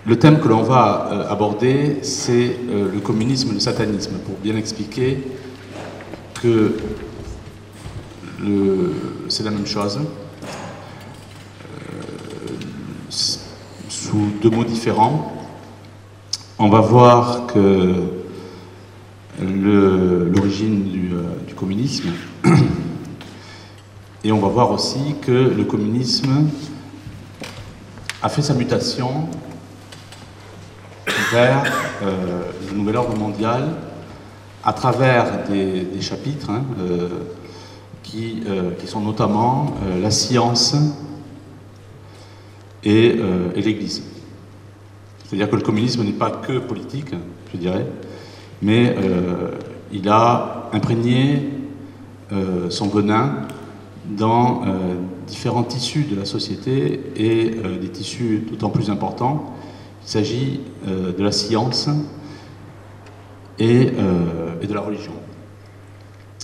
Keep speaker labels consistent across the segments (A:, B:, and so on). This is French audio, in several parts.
A: Le thème que l'on va aborder, c'est le communisme et le satanisme, pour bien expliquer que c'est la même chose, sous deux mots différents. On va voir que l'origine du communisme, et on va voir aussi que le communisme a fait sa mutation vers le nouvel ordre mondial à travers des chapitres qui sont notamment la science et l'Église. C'est-à-dire que le communisme n'est pas que politique, je dirais, mais il a imprégné son venin dans différents tissus de la société et des tissus d'autant plus importants. Il s'agit de la science et de la religion.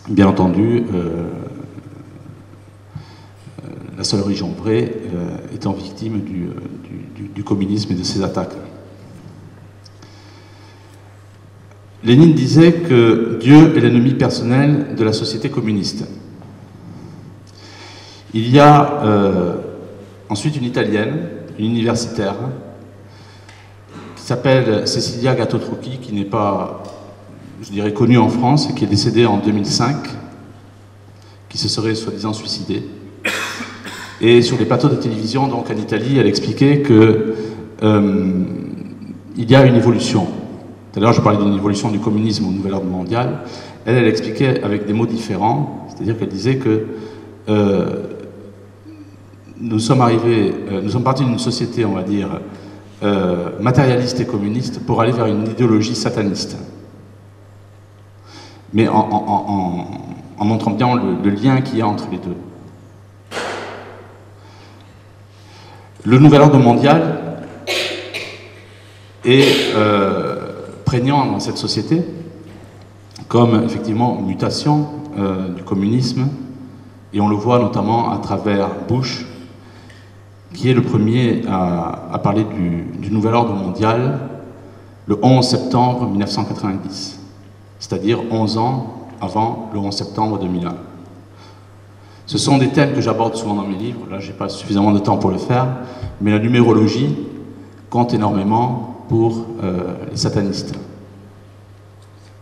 A: Bien entendu, la seule religion vraie étant victime du communisme et de ses attaques. Lénine disait que Dieu est l'ennemi personnel de la société communiste. Il y a ensuite une Italienne, une universitaire, qui s'appelle Cecilia Gatto-Trucchi, qui n'est pas, je dirais, connue en France, et qui est décédée en 2005, qui se serait soi-disant suicidée. Et sur les plateaux de télévision, donc en Italie, elle expliquait que il y a une évolution. Tout à l'heure, je parlais d'une évolution du communisme au nouvel ordre mondial. Elle expliquait avec des mots différents, c'est-à-dire qu'elle disait que nous sommes partis d'une société, on va dire, matérialiste et communiste pour aller vers une idéologie sataniste. Mais en montrant bien le lien qu'il y a entre les deux. Le nouvel ordre mondial est prégnant dans cette société comme effectivement une mutation du communisme, et on le voit notamment à travers Bush, qui est le premier à parler du nouvel ordre mondial le 11 septembre 1990, c'est-à-dire 11 ans avant le 11 septembre 2001. Ce sont des thèmes que j'aborde souvent dans mes livres, là je n'ai pas suffisamment de temps pour le faire, mais la numérologie compte énormément pour les satanistes.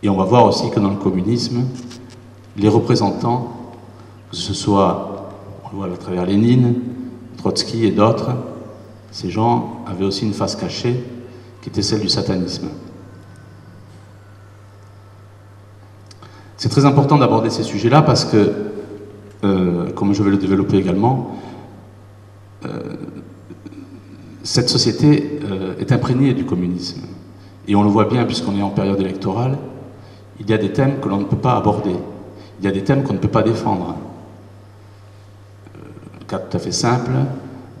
A: Et on va voir aussi que dans le communisme, les représentants, que ce soit, on le voit à travers Lénine, Trotsky et d'autres, ces gens avaient aussi une face cachée qui était celle du satanisme. C'est très important d'aborder ces sujets-là parce que, comme je vais le développer également, cette société est imprégnée du communisme. Et on le voit bien puisqu'on est en période électorale, il y a des thèmes que l'on ne peut pas aborder. Il y a des thèmes qu'on ne peut pas défendre. Un cas tout à fait simple,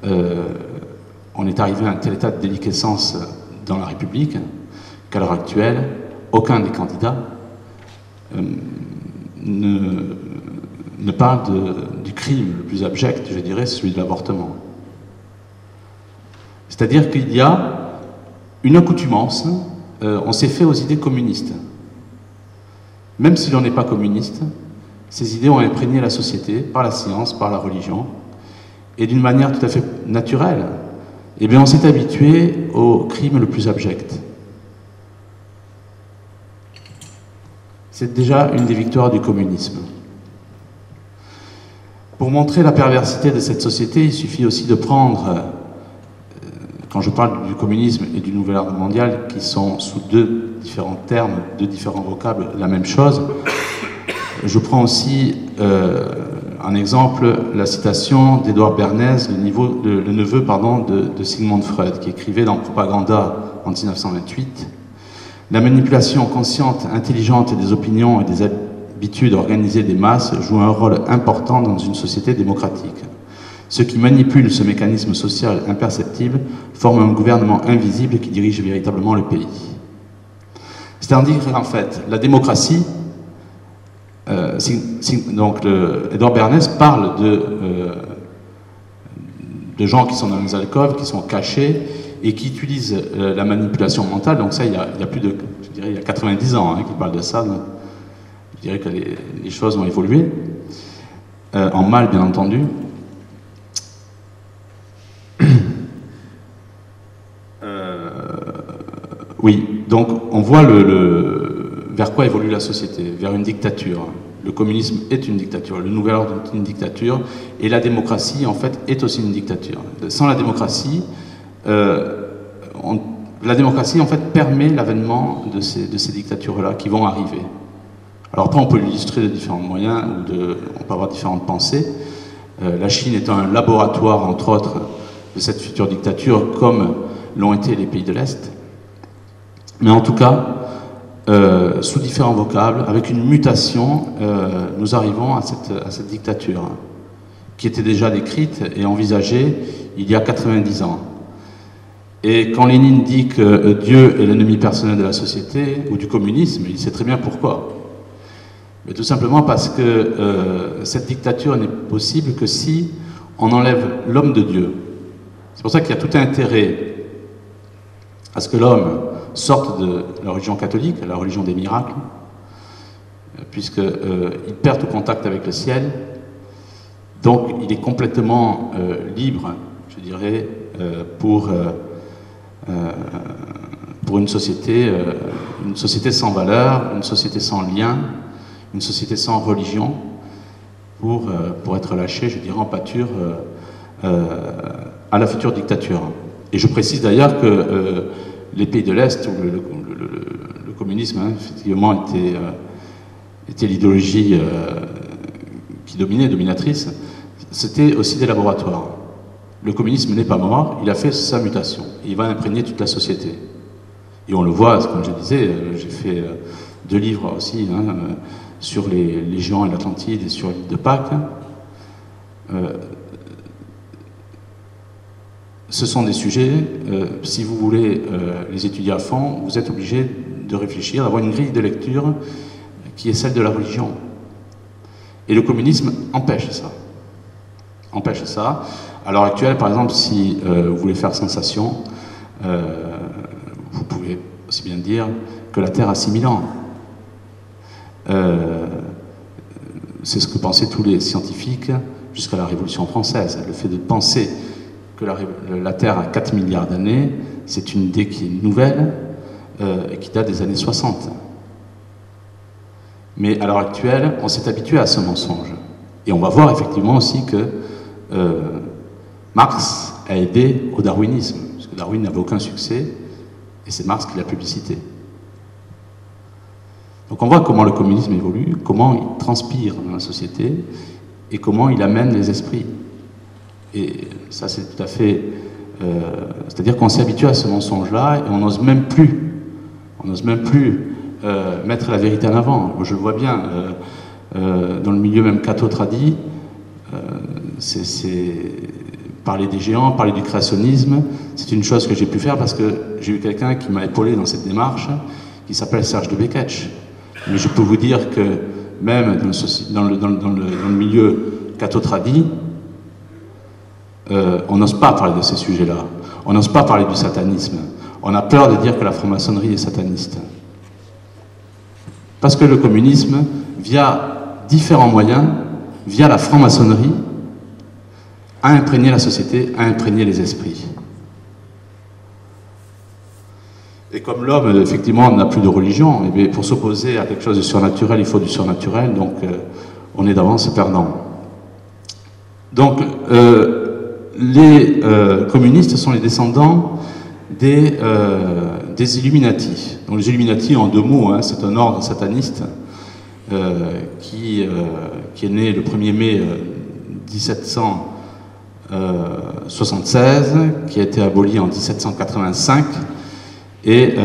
A: on est arrivé à un tel état de déliquescence dans la République qu'à l'heure actuelle, aucun des candidats ne parle du crime le plus abject, je dirais, celui de l'avortement. C'est-à-dire qu'il y a une accoutumance, on s'est fait aux idées communistes. Même si l'on n'est pas communiste, ces idées ont imprégné la société par la science, par la religion, et d'une manière tout à fait naturelle, eh bien on s'est habitué au crime le plus abject. C'est déjà une des victoires du communisme. Pour montrer la perversité de cette société, il suffit aussi de prendre, quand je parle du communisme et du nouvel ordre mondial, qui sont sous deux différents termes, deux différents vocables, la même chose, je prends aussi en exemple la citation d'Édouard Bernays, le neveu de Sigmund Freud, qui écrivait dans Propaganda en 1928. La manipulation consciente, intelligente des opinions et des habitudes organisées des masses joue un rôle important dans une société démocratique. Ceux qui manipulent ce mécanisme social imperceptible forment un gouvernement invisible qui dirige véritablement le pays. C'est-à-dire qu'en fait, la démocratie, Édouard Bernays parle de gens qui sont dans les alcôves, qui sont cachés et qui utilisent la manipulation mentale. Donc ça, il y a plus de, je dirais, il y a 90 ans qu'ils parlent de ça. Donc, je dirais que les choses ont évolué, en mal bien entendu. Oui, donc on voit vers quoi évolue la société, vers une dictature. Le communisme est une dictature, le nouvel ordre est une dictature, et la démocratie, en fait, est aussi une dictature. Sans la démocratie, en fait, permet l'avènement de ces dictatures-là qui vont arriver. Alors après, on peut l'illustrer de différents moyens, on peut avoir différentes pensées. La Chine étant un laboratoire, entre autres, de cette future dictature, comme l'ont été les pays de l'Est. Mais en tout cas, sous différents vocables, avec une mutation, nous arrivons à cette dictature, qui était déjà décrite et envisagée il y a 90 ans. Et quand Lénine dit que Dieu est l'ennemi personnel de la société, ou du communisme, il sait très bien pourquoi. Mais tout simplement parce que cette dictature n'est possible que si on enlève l'homme de Dieu. C'est pour ça qu'il y a tout intérêt à ce que l'homme sorte de la religion catholique, la religion des miracles, puisqu'il perd tout contact avec le ciel. Donc il est complètement libre, je dirais, pour une société sans valeur, une société sans lien, une société sans religion, pour être lâché, je dirais, en pâture à la future dictature. Et je précise d'ailleurs que les pays de l'Est, où le communisme, effectivement, était l'idéologie qui dominait, dominatrice, c'était aussi des laboratoires. Le communisme n'est pas mort, il a fait sa mutation. Il va imprégner toute la société. Et on le voit, comme je disais, j'ai fait 2 livres aussi sur les géants et l'Atlantide et sur l'île de Pâques. Ce sont des sujets, si vous voulez les étudier à fond, vous êtes obligé de réfléchir, d'avoir une grille de lecture qui est celle de la religion. Et le communisme empêche ça. Empêche ça. À l'heure actuelle, par exemple, si vous voulez faire sensation, vous pouvez aussi bien dire que la Terre a 6000 ans. C'est ce que pensaient tous les scientifiques jusqu'à la Révolution française. Le fait de penser que la Terre a 4 milliards d'années, c'est une idée qui est nouvelle et qui date des années 60. Mais à l'heure actuelle, on s'est habitué à ce mensonge. Et on va voir effectivement aussi que Marx a aidé au darwinisme, parce que Darwin n'avait aucun succès, et c'est Marx qui l'a publicité. Donc on voit comment le communisme évolue, comment il transpire dans la société, et comment il amène les esprits. Et ça, c'est tout à fait... c'est-à-dire qu'on s'est habitué à ce mensonge-là, et on n'ose même plus mettre la vérité en avant. Moi, je le vois bien, dans le milieu même catho-tradi, parler des géants, parler du créationnisme, c'est une chose que j'ai pu faire parce que j'ai eu quelqu'un qui m'a épaulé dans cette démarche, qui s'appelle Serge de Beketch. Mais je peux vous dire que même dans le milieu catho-tradi, on n'ose pas parler de ces sujets-là. On n'ose pas parler du satanisme. On a peur de dire que la franc-maçonnerie est sataniste. Parce que le communisme, via différents moyens, via la franc-maçonnerie, a imprégné la société, a imprégné les esprits. Et comme l'homme, effectivement, n'a plus de religion, et bien, pour s'opposer à quelque chose de surnaturel, il faut du surnaturel, donc on est d'avance perdant. Donc, les communistes sont les descendants des Illuminati. Donc les Illuminati, en 2 mots, c'est un ordre sataniste qui est né le 1er mai 1776, qui a été aboli en 1785 et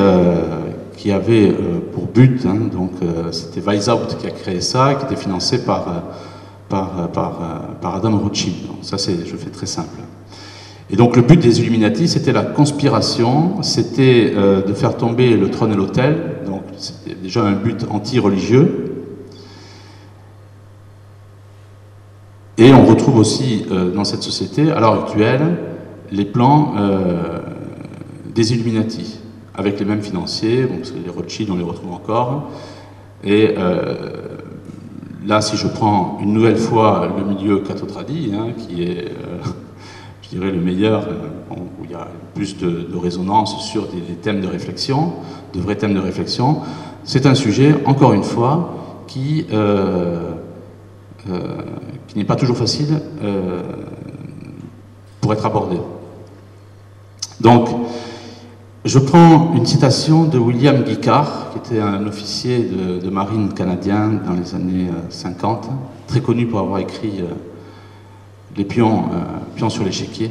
A: qui avait pour but, donc c'était Weishaupt qui a créé ça, qui était financé par Adam Rothschild. Donc ça, je fais très simple. Et donc le but des Illuminati, c'était la conspiration, c'était de faire tomber le trône et l'autel, donc c'était déjà un but anti-religieux. Et on retrouve aussi dans cette société, à l'heure actuelle, les plans des Illuminati, avec les mêmes financiers, bon, parce que les Rothschild, on les retrouve encore. Et là, si je prends une nouvelle fois le milieu cathotradi, hein, qui est, je dirais, le meilleur, où il y a plus de résonance sur des thèmes de réflexion, de vrais thèmes de réflexion, c'est un sujet, encore une fois, qui n'est pas toujours facile pour être abordé. Donc, je prends une citation de William Guicard, qui était un officier de marine canadien dans les années 50, très connu pour avoir écrit Les pions sur l'échiquier.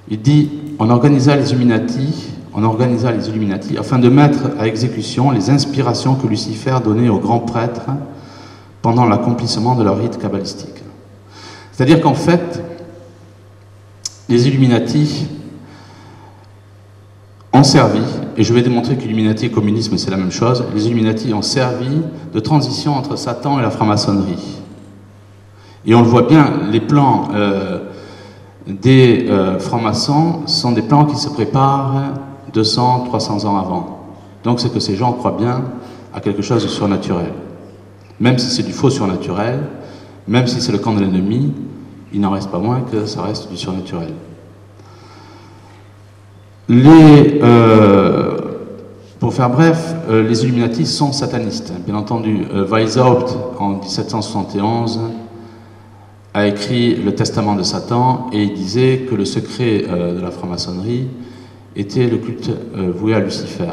A: Il dit « On organisa les Illuminati afin de mettre à exécution les inspirations que Lucifer donnait aux grands prêtres pendant l'accomplissement de leur rite kabbalistique. » C'est-à-dire qu'en fait, les Illuminati ont servi, et je vais démontrer qu'Illuminati et communisme c'est la même chose, les Illuminati ont servi de transition entre Satan et la franc-maçonnerie. Et on le voit bien, les plans des francs-maçons sont des plans qui se préparent 200, 300 ans avant. Donc c'est que ces gens croient bien à quelque chose de surnaturel. Même si c'est du faux surnaturel, même si c'est le camp de l'ennemi, il n'en reste pas moins que ça reste du surnaturel. Pour faire bref, les Illuminati sont satanistes. Bien entendu, Weishaupt, en 1771, a écrit le Testament de Satan et il disait que le secret de la franc-maçonnerie était le culte voué à Lucifer.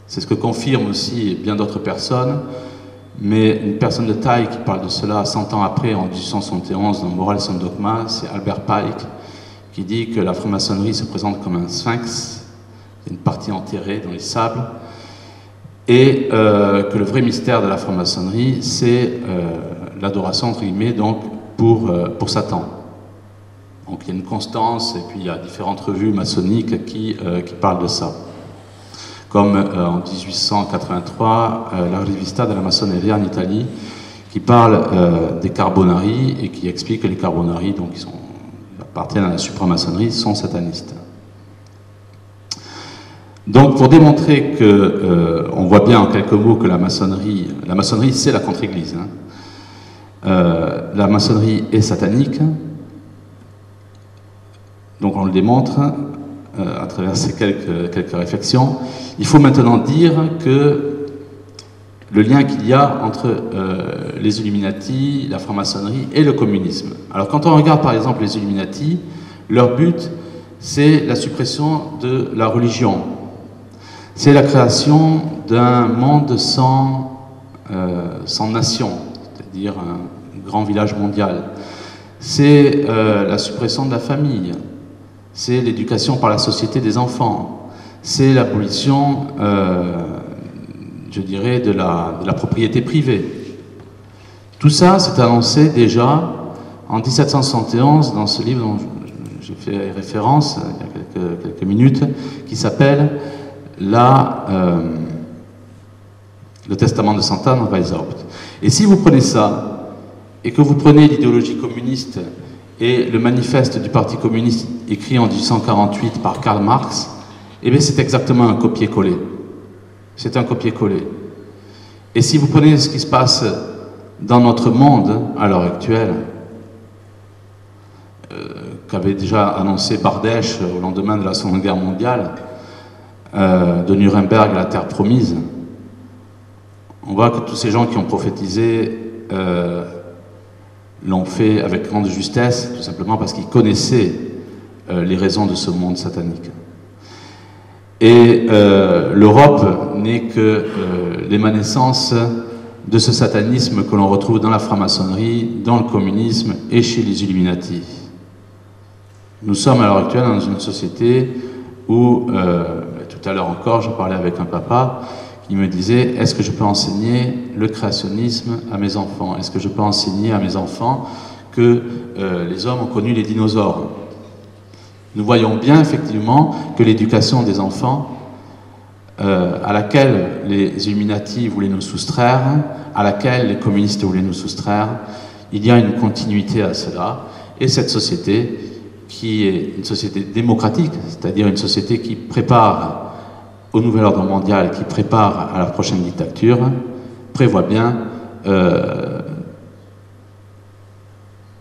A: C'est ce que confirment aussi bien d'autres personnes, mais une personne de taille qui parle de cela 100 ans après, en 1871, dans Moral et Dogma, c'est Albert Pike, qui dit que la franc-maçonnerie se présente comme un sphinx, une partie enterrée dans les sables, et que le vrai mystère de la franc-maçonnerie, c'est l'adoration, entre guillemets, donc, pour Satan. Donc il y a une constance, et puis il y a différentes revues maçonniques qui parlent de ça. Comme en 1883, la Rivista de la Massoneria en Italie, qui parle des Carbonari, et qui explique que les Carbonari, donc, ils appartiennent à la supramaçonnerie, sont satanistes. Donc pour démontrer que, on voit bien en quelques mots que la maçonnerie c'est la contre-église, hein. La maçonnerie est satanique, donc on le démontre à travers ces quelques réflexions. Il faut maintenant dire que le lien qu'il y a entre les Illuminati, la franc-maçonnerie et le communisme. Alors quand on regarde par exemple les Illuminati, leur but c'est la suppression de la religion. C'est la création d'un monde sans nation, c'est-à-dire un grand village mondial. C'est la suppression de la famille, c'est l'éducation par la société des enfants, c'est l'abolition, je dirais, de la propriété privée. Tout ça s'est annoncé déjà en 1771 dans ce livre dont j'ai fait référence il y a quelques minutes, qui s'appelle le Testament de Satan de Weishaupt. Et si vous prenez ça, et que vous prenez l'idéologie communiste et le manifeste du Parti communiste écrit en 1848 par Karl Marx, eh bien c'est exactement un copier-coller. C'est un copier-coller. Et si vous prenez ce qui se passe dans notre monde à l'heure actuelle, qu'avait déjà annoncé Bardèche au lendemain de la Seconde Guerre mondiale, de Nuremberg à la terre promise, on voit que tous ces gens qui ont prophétisé l'ont fait avec grande justesse, tout simplement parce qu'ils connaissaient les raisons de ce monde satanique. Et l'Europe n'est que l'émanescence de ce satanisme que l'on retrouve dans la franc-maçonnerie, dans le communisme et chez les Illuminati. Nous sommes à l'heure actuelle dans une société où, tout à l'heure encore, je parlais avec un papa qui me disait « Est-ce que je peux enseigner le créationnisme à mes enfants? Est-ce que je peux enseigner à mes enfants que les hommes ont connu les dinosaures ?» Nous voyons bien effectivement que l'éducation des enfants, à laquelle les Illuminati voulaient nous soustraire, à laquelle les communistes voulaient nous soustraire, il y a une continuité à cela, et cette société qui est une société démocratique, c'est-à-dire une société qui prépare au nouvel ordre mondial, qui prépare à la prochaine dictature, prévoit bien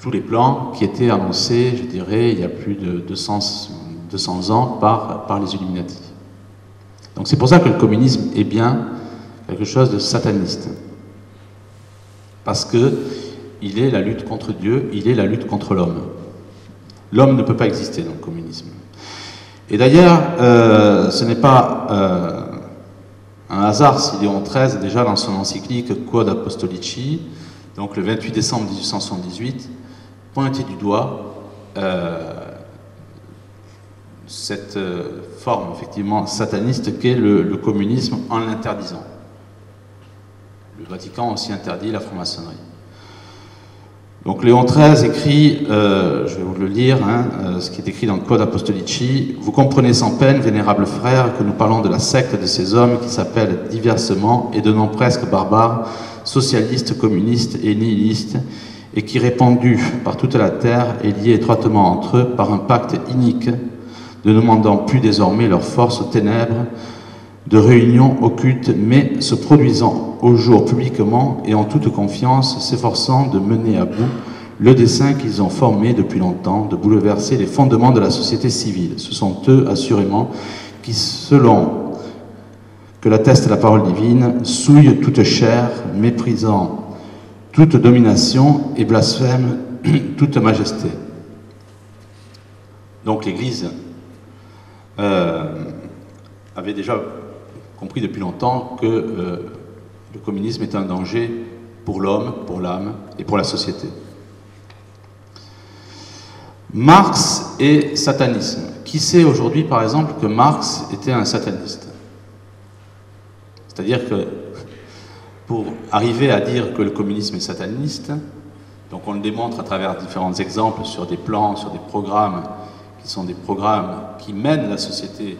A: tous les plans qui étaient annoncés, je dirais, il y a plus de 200 ans par les Illuminati. Donc c'est pour ça que le communisme est bien quelque chose de sataniste. Parce que il est la lutte contre Dieu, il est la lutte contre l'homme. L'homme ne peut pas exister dans le communisme. Et d'ailleurs, ce n'est pas un hasard si Léon XIII, déjà dans son encyclique Quod Apostolici, donc le 28 décembre 1878, pointait du doigt cette forme effectivement sataniste qu'est le communisme en l'interdisant. Le Vatican aussi interdit la franc-maçonnerie. Donc Léon XIII écrit, je vais vous le lire, ce qui est écrit dans le Code Apostolici: « Vous comprenez sans peine, vénérables frères, que nous parlons de la secte de ces hommes qui s'appellent diversement et de noms presque barbares, socialistes, communistes et nihilistes, et qui, répandus par toute la terre, est liée étroitement entre eux par un pacte inique, ne demandant plus désormais leur force aux ténèbres, de réunions occultes, mais se produisant au jour publiquement et en toute confiance, s'efforçant de mener à bout le dessein qu'ils ont formé depuis longtemps, de bouleverser les fondements de la société civile. Ce sont eux, assurément, qui, selon que l'atteste la parole divine, souillent toute chair, méprisant toute domination et blasphèment toute majesté. » Donc l'Église avait déjà compris depuis longtemps que le communisme est un danger pour l'homme, pour l'âme et pour la société. Marx et satanisme. Qui sait aujourd'hui, par exemple, que Marx était un sataniste? C'est-à-dire que pour arriver à dire que le communisme est sataniste, donc on le démontre à travers différents exemples sur des plans, sur des programmes qui sont des programmes qui mènent la société,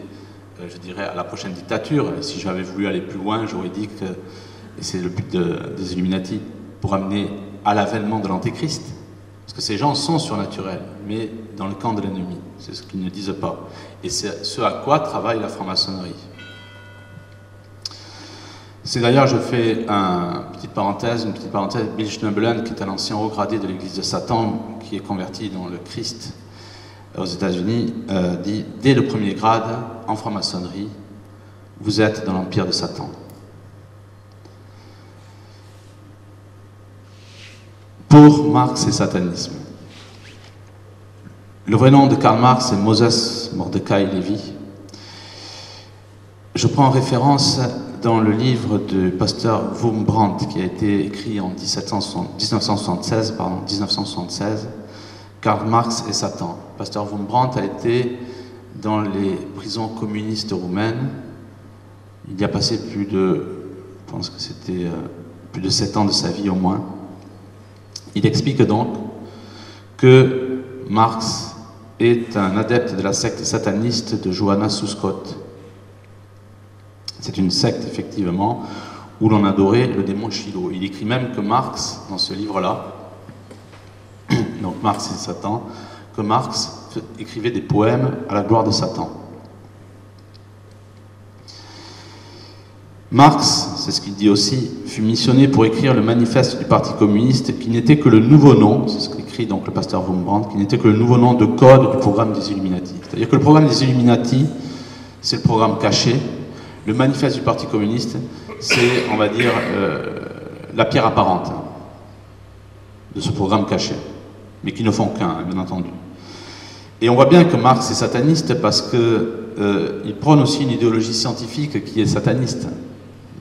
A: je dirais, à la prochaine dictature. Et si j'avais voulu aller plus loin, j'aurais dit que, et c'est le but des Illuminati, pour amener à l'avènement de l'Antéchrist. Parce que ces gens sont surnaturels, mais dans le camp de l'ennemi. C'est ce qu'ils ne disent pas. Et c'est ce à quoi travaille la franc-maçonnerie. C'est d'ailleurs, je fais une petite parenthèse, Bill Schneebelen, qui est un ancien haut gradé de l'église de Satan, qui est converti dans le Christ aux États-Unis, dit « Dès le premier grade, en franc-maçonnerie, vous êtes dans l'empire de Satan. » Pour Marx et satanisme. Le vrai nom de Karl Marx est Moses Mordecai Levy. Je prends référence dans le livre du pasteur Wurmbrandt, qui a été écrit en 1976, Karl Marx et Satan. Le pasteur Wurmbrandt a été dans les prisons communistes roumaines. Il y a passé plus de 7 ans de sa vie au moins. Il explique donc que Marx est un adepte de la secte sataniste de Johanna Souskot. C'est une secte, effectivement, où l'on adorait le démon Shiloh. Il écrit même que Marx, dans ce livre-là, donc Marx et Satan, que Marx écrivait des poèmes à la gloire de Satan. Marx, c'est ce qu'il dit aussi, fut missionné pour écrire le manifeste du Parti communiste, qui n'était que le nouveau nom, c'est ce qu'écrit donc le pasteur Wurmbrandt, qui n'était que le nouveau nom de code du programme des Illuminati. C'est-à-dire que le programme des Illuminati, c'est le programme caché. Le manifeste du Parti communiste, c'est, on va dire, la pierre apparente de ce programme caché, mais qui ne font qu'un, bien entendu. Et on voit bien que Marx est sataniste parce qu'il prône aussi une idéologie scientifique qui est sataniste,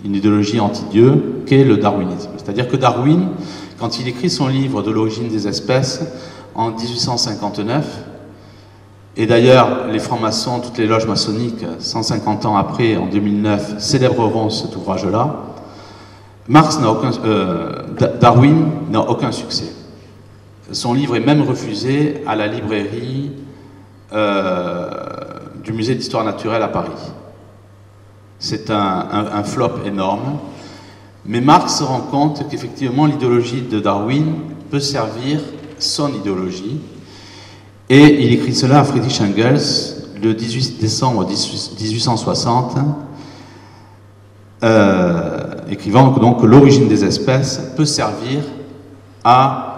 A: une idéologie anti-Dieu, qu'est le darwinisme. C'est-à-dire que Darwin, quand il écrit son livre de l'origine des espèces, en 1859, et d'ailleurs, les francs-maçons, toutes les loges maçonniques, 150 ans après, en 2009, célébreront cet ouvrage-là. Darwin n'a aucun succès. Son livre est même refusé à la librairie du musée d'histoire naturelle à Paris. C'est un flop énorme. Mais Marx se rend compte qu'effectivement, l'idéologie de Darwin peut servir son idéologie. Et il écrit cela à Friedrich Engels le 18 décembre 1860, écrivant donc que l'origine des espèces peut servir à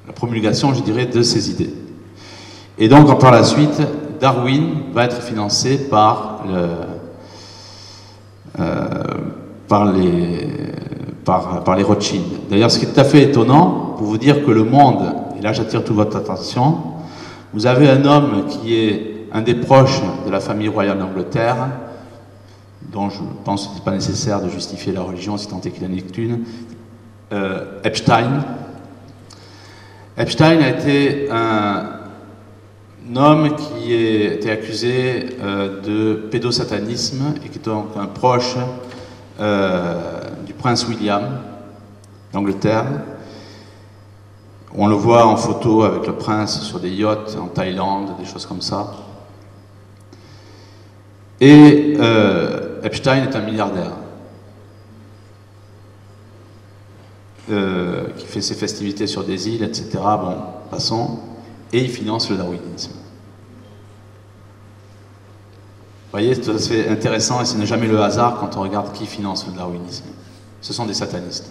A: la promulgation, je dirais, de ces idées. Et donc, par la suite, Darwin va être financé par les Rothschild. D'ailleurs, ce qui est tout à fait étonnant, pour vous dire que le monde, et là j'attire toute votre attention, vous avez un homme qui est un des proches de la famille royale d'Angleterre, dont je pense qu'il n'est pas nécessaire de justifier la religion, si tant est qu'il en ait qu'une, Epstein. Epstein a été un homme qui a été accusé de pédosatanisme et qui est donc un proche du prince William d'Angleterre. On le voit en photo avec le prince sur des yachts en Thaïlande, des choses comme ça. Et Epstein est un milliardaire qui fait ses festivités sur des îles, etc. Bon, passons. Et il finance le darwinisme. Vous voyez, c'est intéressant et ce n'est jamais le hasard quand on regarde qui finance le darwinisme. Ce sont des satanistes.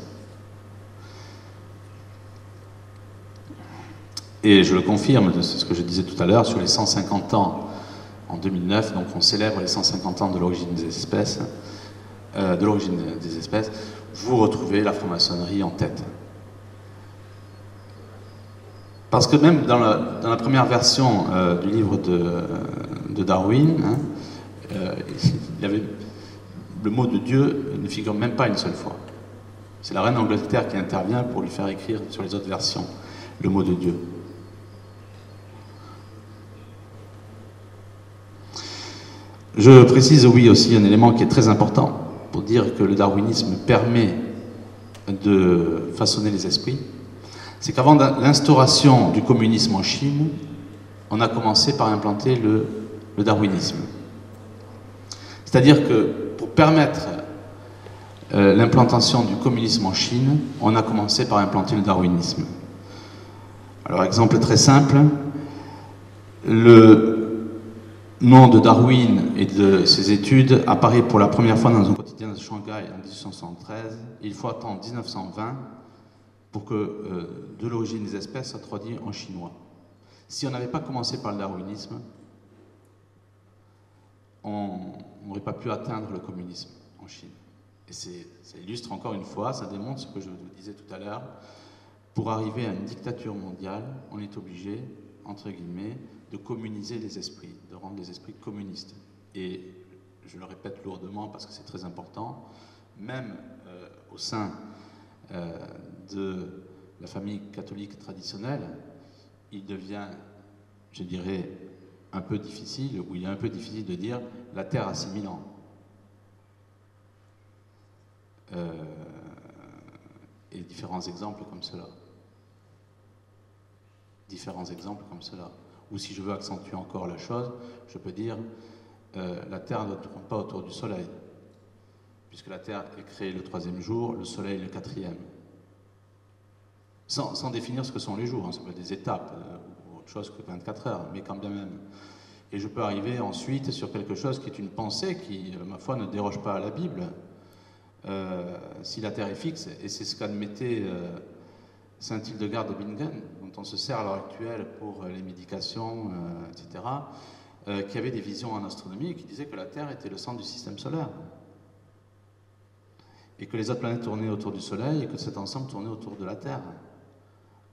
A: Et je le confirme, c'est ce que je disais tout à l'heure, sur les 150 ans en 2009, donc on célèbre les 150 ans de l'origine des espèces, vous retrouvez la franc-maçonnerie en tête. Parce que même dans la première version du livre de Darwin, hein, il y avait, le mot de Dieu ne figure même pas une seule fois. C'est la reine d'Angleterre qui intervient pour lui faire écrire sur les autres versions le mot de Dieu. Je précise, oui, aussi un élément qui est très important pour dire que le darwinisme permet de façonner les esprits. C'est qu'avant l'instauration du communisme en Chine, on a commencé par implanter le darwinisme. C'est-à-dire que pour permettre l'implantation du communisme en Chine, on a commencé par implanter le darwinisme. Alors, exemple très simple, le nom de Darwin et de ses études apparaît pour la première fois dans un quotidien de Shanghai en 1873. Il faut attendre 1920 pour que de l'origine des espèces soit traduit en chinois. Si on n'avait pas commencé par le darwinisme, on n'aurait pas pu atteindre le communisme en Chine. Et ça illustre encore une fois, ça démontre ce que je vous disais tout à l'heure. Pour arriver à une dictature mondiale, on est obligé, entre guillemets, de communiser les esprits, de rendre les esprits communistes. Et je le répète lourdement parce que c'est très important, même au sein de la famille catholique traditionnelle, il devient, je dirais, un peu difficile, ou il est un peu difficile de dire la Terre a 6000 ans. Et différents exemples comme cela. Différents exemples comme cela. Ou si je veux accentuer encore la chose, je peux dire la Terre ne tourne pas autour du Soleil, puisque la Terre est créée le 3e jour, le Soleil le 4e. Sans définir ce que sont les jours, hein, ça peut être des étapes, ou autre chose que 24 heures, mais quand bien même. Et je peux arriver ensuite sur quelque chose qui est une pensée qui, ma foi, ne déroge pas à la Bible. Si la Terre est fixe, et c'est ce qu'admettait Saint Hildegarde de Bingen, dont on se sert à l'heure actuelle pour les médications, etc., qui avait des visions en astronomie et qui disait que la Terre était le centre du système solaire. Et que les autres planètes tournaient autour du Soleil et que cet ensemble tournait autour de la Terre,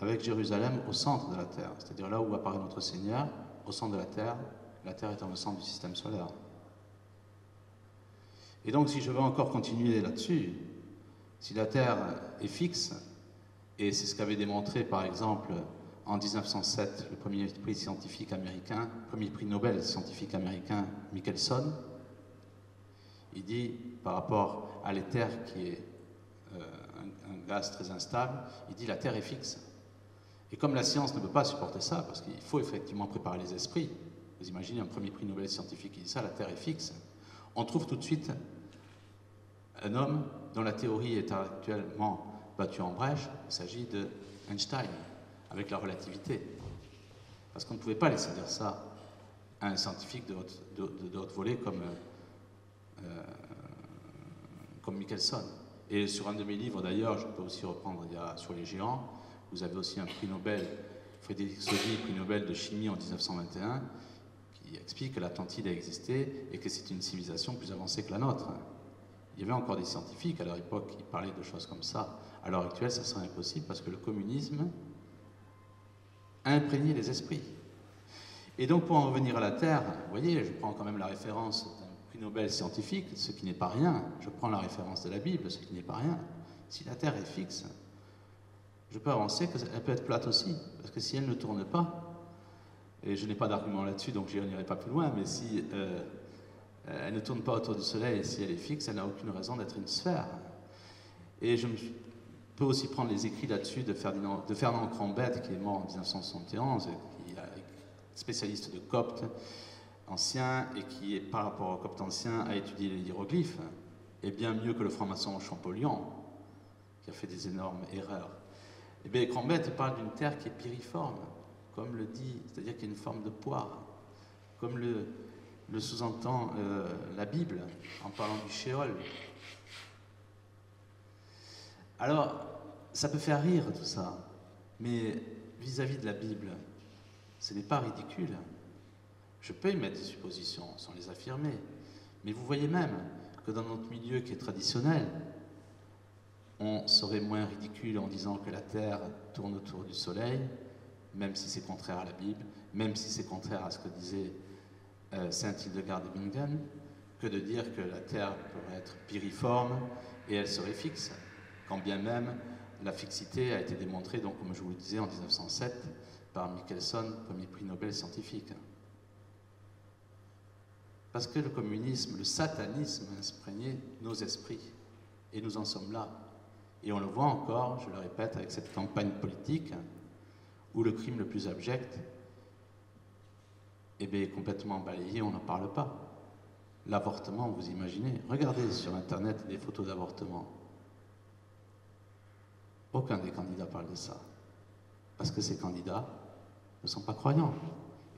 A: avec Jérusalem au centre de la Terre, c'est-à-dire là où apparaît notre Seigneur, au centre de la Terre étant le centre du système solaire. Et donc, si je veux encore continuer là-dessus, si la Terre est fixe, et c'est ce qu'avait démontré, par exemple, en 1907, le premier prix scientifique américain, premier prix Nobel scientifique américain, Michelson, il dit, par rapport à l'éther qui est un gaz très instable, il dit la Terre est fixe. Et comme la science ne peut pas supporter ça, parce qu'il faut effectivement préparer les esprits, vous imaginez un premier prix Nobel scientifique qui dit ça, la Terre est fixe, on trouve tout de suite un homme dont la théorie est actuellement battue en brèche, il s'agit de Einstein, avec la relativité. Parce qu'on ne pouvait pas laisser dire ça à un scientifique de haute volée comme Michelson. Et sur un de mes livres d'ailleurs, je peux aussi reprendre, sur les géants, vous avez aussi un prix Nobel, Frédéric Soddy, prix Nobel de chimie en 1921, qui explique que l'Atlantide a existé et que c'est une civilisation plus avancée que la nôtre. Il y avait encore des scientifiques à leur époque qui parlaient de choses comme ça. À l'heure actuelle, ça serait impossible parce que le communisme a imprégné les esprits. Et donc, pour en revenir à la Terre, vous voyez, je prends quand même la référence d'un prix Nobel scientifique, ce qui n'est pas rien. Je prends la référence de la Bible, ce qui n'est pas rien. Si la Terre est fixe, je peux avancer qu'elle peut être plate aussi. Parce que si elle ne tourne pas, et je n'ai pas d'argument là-dessus, donc je n'irai pas plus loin, mais si elle ne tourne pas autour du Soleil, et si elle est fixe, elle n'a aucune raison d'être une sphère. Et je peux aussi prendre les écrits là-dessus de Fernand Crombette, qui est mort en 1971, qui est spécialiste de copte ancien, et qui, par rapport au copte ancien, a étudié les hiéroglyphes, et bien mieux que le franc-maçon Champollion, qui a fait des énormes erreurs. Et bien Crombette parle d'une terre qui est piriforme, comme le dit, c'est-à-dire qu'il y a une forme de poire, comme le sous-entend la Bible, en parlant du Shéol. Alors, ça peut faire rire tout ça, mais vis-à-vis de la Bible, ce n'est pas ridicule. Je peux y mettre des suppositions sans les affirmer, mais vous voyez même que dans notre milieu qui est traditionnel, on serait moins ridicule en disant que la Terre tourne autour du Soleil, même si c'est contraire à la Bible, même si c'est contraire à ce que disait saint Hildegard de Bingen, que de dire que la Terre pourrait être piriforme et elle serait fixe, quand bien même la fixité a été démontrée, donc, comme je vous le disais, en 1907 par Michelson, premier prix Nobel scientifique. Parce que le communisme, le satanisme a imprégné nos esprits, et nous en sommes là. Et on le voit encore, je le répète, avec cette campagne politique, où le crime le plus abject est complètement balayé, on n'en parle pas. L'avortement, vous imaginez, regardez sur Internet des photos d'avortement. Aucun des candidats parle de ça. Parce que ces candidats ne sont pas croyants.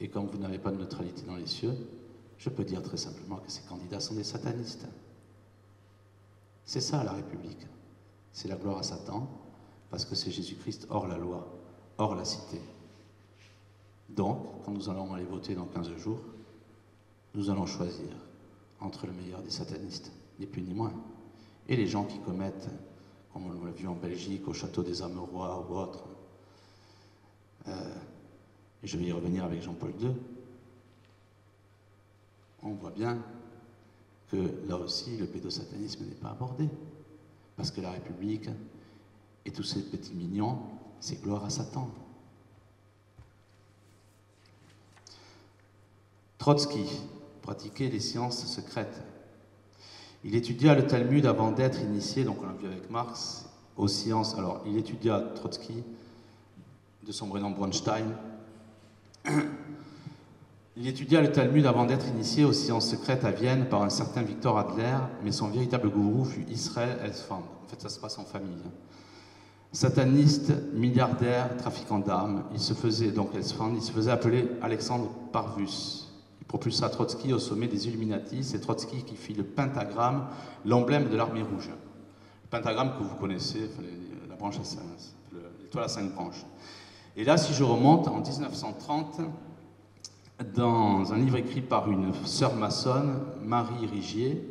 A: Et comme vous n'avez pas de neutralité dans les cieux, je peux dire très simplement que ces candidats sont des satanistes. C'est ça la République. C'est la gloire à Satan, parce que c'est Jésus-Christ hors la loi, hors la cité. Donc, quand nous allons aller voter dans 15 jours, nous allons choisir entre le meilleur des satanistes, ni plus ni moins, et les gens qui commettent, comme on l'a vu en Belgique, au château des Amerois ou autre. Et je vais y revenir avec Jean-Paul II. On voit bien que là aussi, le pédosatanisme n'est pas abordé. Parce que la République et tous ces petits mignons, c'est gloire à Satan. Trotsky pratiquait les sciences secrètes. Il étudia le Talmud avant d'être initié, donc on l'a vu avec Marx, aux sciences. Alors, il étudia Trotsky, de son vrai nom Bronstein. Il étudia le Talmud avant d'être initié aux sciences secrètes à Vienne par un certain Victor Adler, mais son véritable gourou fut Israël Hesfand. En fait, ça se passe en famille. Sataniste, milliardaire, trafiquant d'armes, il se faisait appeler Alexandre Parvus. Il propulsa Trotsky au sommet des Illuminati. C'est Trotsky qui fit le pentagramme, l'emblème de l'armée rouge. Le pentagramme que vous connaissez, la branche l'étoile à 5 branches. Et là, si je remonte, en 1930, dans un livre écrit par une sœur maçonne, Marie Rigier,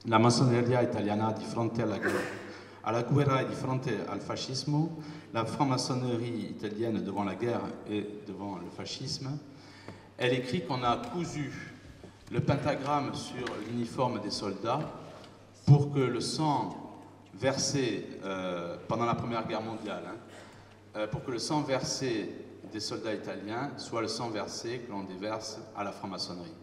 A: La massoneria italiana di fronte alla guerra e di fronte al fascismo, la franc-maçonnerie italienne devant la guerre et devant le fascisme, elle écrit qu'on a cousu le pentagramme sur l'uniforme des soldats pour que le sang versé pendant la Première Guerre mondiale, pour que le sang versé des soldats italiens soit le sang versé que l'on déverse à la franc-maçonnerie.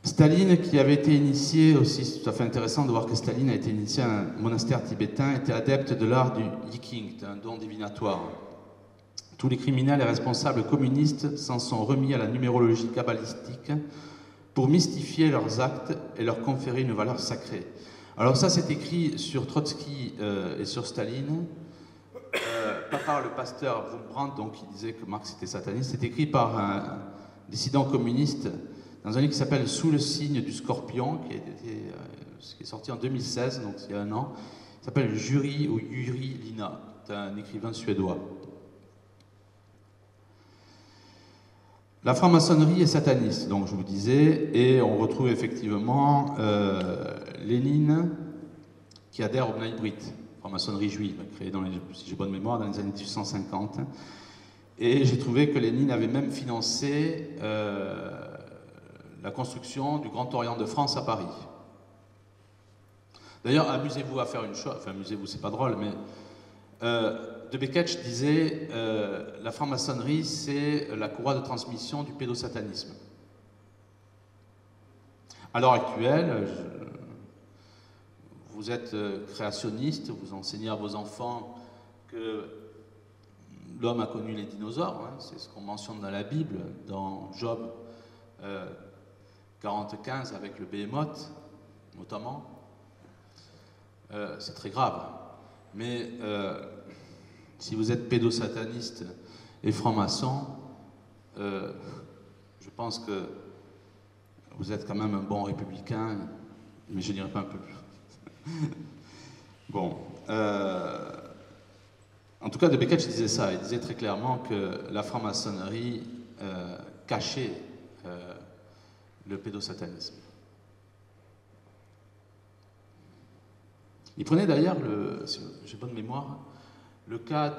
A: Staline, qui avait été initié, aussi c'est tout à fait intéressant de voir que Staline a été initié à un monastère tibétain, était adepte de l'art du yiking, un don divinatoire. Tous les criminels et responsables communistes s'en sont remis à la numérologie kabbalistique pour mystifier leurs actes et leur conférer une valeur sacrée. Alors ça, c'est écrit sur Trotsky et sur Staline, pas par le pasteur Wurmbrandt, donc qui disait que Marx était sataniste. C'est écrit par un dissident communiste dans un livre qui s'appelle Sous le signe du scorpion, qui est sorti en 2016, donc il y a un an. Il s'appelle Juri ou Juri Lina. C'est un écrivain suédois. La franc-maçonnerie est sataniste, donc je vous disais, et on retrouve effectivement Lénine qui adhère au Bnei Brit, franc-maçonnerie juive, créée si j'ai bonne mémoire, dans les années 1850. Et j'ai trouvé que Lénine avait même financé la construction du Grand Orient de France à Paris. D'ailleurs, amusez-vous à faire une chose, enfin amusez-vous, c'est pas drôle, mais De Beketch disait la franc-maçonnerie, c'est la courroie de transmission du pédosatanisme. À l'heure actuelle, vous êtes créationniste, vous enseignez à vos enfants que l'homme a connu les dinosaures, hein, c'est ce qu'on mentionne dans la Bible, dans Job 45 avec le Béhémoth, notamment. C'est très grave. Mais si vous êtes pédosataniste et franc-maçon, je pense que vous êtes quand même un bon républicain, mais je dirais pas un peu plus. Bon. En tout cas, De Beketch disait ça. Il disait très clairement que la franc-maçonnerie cachait le pédosatanisme. Il prenait d'ailleurs, si j'ai bonne mémoire, le cas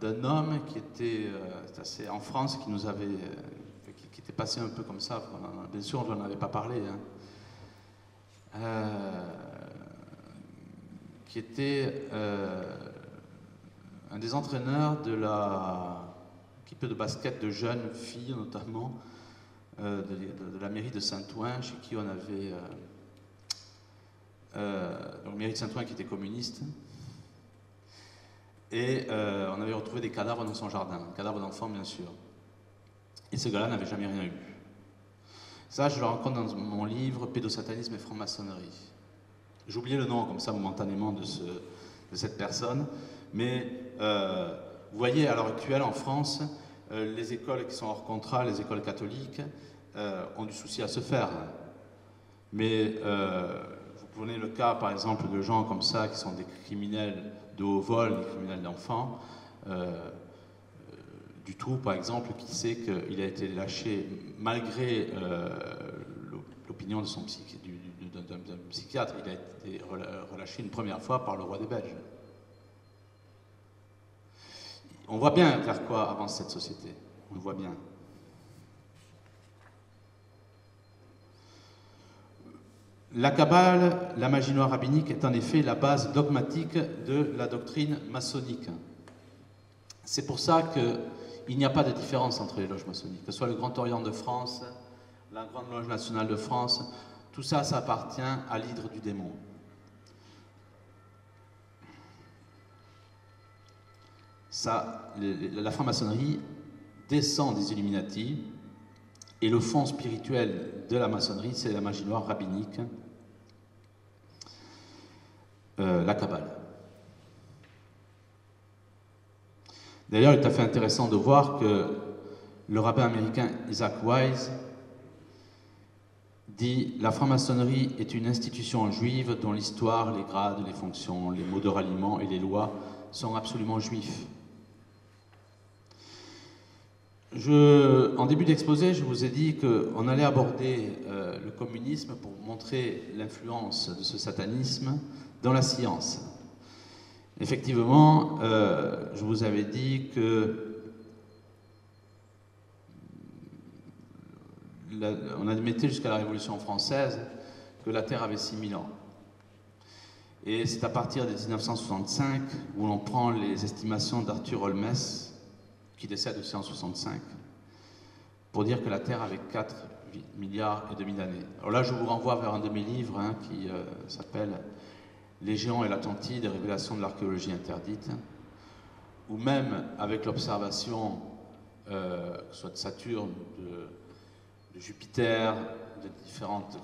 A: d'un homme qui était en France, qui nous avait, qui était passé un peu comme ça. Bien sûr, on n'en avait pas parlé. Hein. Qui était un des entraîneurs de l'équipe de basket de jeunes filles, notamment de la mairie de Saint-Ouen, chez qui on avait donc mairie de Saint-Ouen qui était communiste. Et on avait retrouvé des cadavres dans son jardin, cadavres d'enfants bien sûr. Et ce gars-là n'avait jamais rien eu. Ça, je le rencontre dans mon livre Pédosatanisme et franc-maçonnerie. J'ai oublié le nom comme ça momentanément de cette personne, mais vous voyez à l'heure actuelle en France, les écoles qui sont hors contrat, les écoles catholiques, ont du souci à se faire. Mais vous prenez le cas par exemple de gens comme ça qui sont des criminels de haut vol, des criminels d'enfants, du tout par exemple, qui sait qu'il a été lâché malgré l'opinion de son d'un psychiatre, il a été relâché une première fois par le roi des Belges. On voit bien vers quoi avance cette société, on le voit bien. La Kabbale, la magie noire rabbinique, est en effet la base dogmatique de la doctrine maçonnique. C'est pour ça qu'il n'y a pas de différence entre les loges maçonniques, que ce soit le Grand Orient de France, la Grande Loge nationale de France, tout ça, ça appartient à l'hydre du démon. Ça, la franc-maçonnerie descend des Illuminati, et le fond spirituel de la maçonnerie, c'est la magie noire rabbinique, la Kabbale. D'ailleurs, il est tout à fait intéressant de voir que le rabbin américain Isaac Wise dit « La franc-maçonnerie est une institution juive dont l'histoire, les grades, les fonctions, les modes de ralliement et les lois sont absolument juifs. » En début d'exposé, je vous ai dit qu'on allait aborder le communisme pour montrer l'influence de ce satanisme dans la science. Effectivement, je vous avais dit que on admettait jusqu'à la Révolution française que la Terre avait 6000 ans. Et c'est à partir de 1965 où l'on prend les estimations d'Arthur Holmes, qui décède aussi en 65, pour dire que la Terre avait 4 milliards et demi d'années. Alors là, je vous renvoie vers un de mes livres qui s'appelle « Les géants et l'Atlantide, des révélations de l'archéologie interdite », où même avec l'observation, soit de Saturne, de Jupiter, de différentes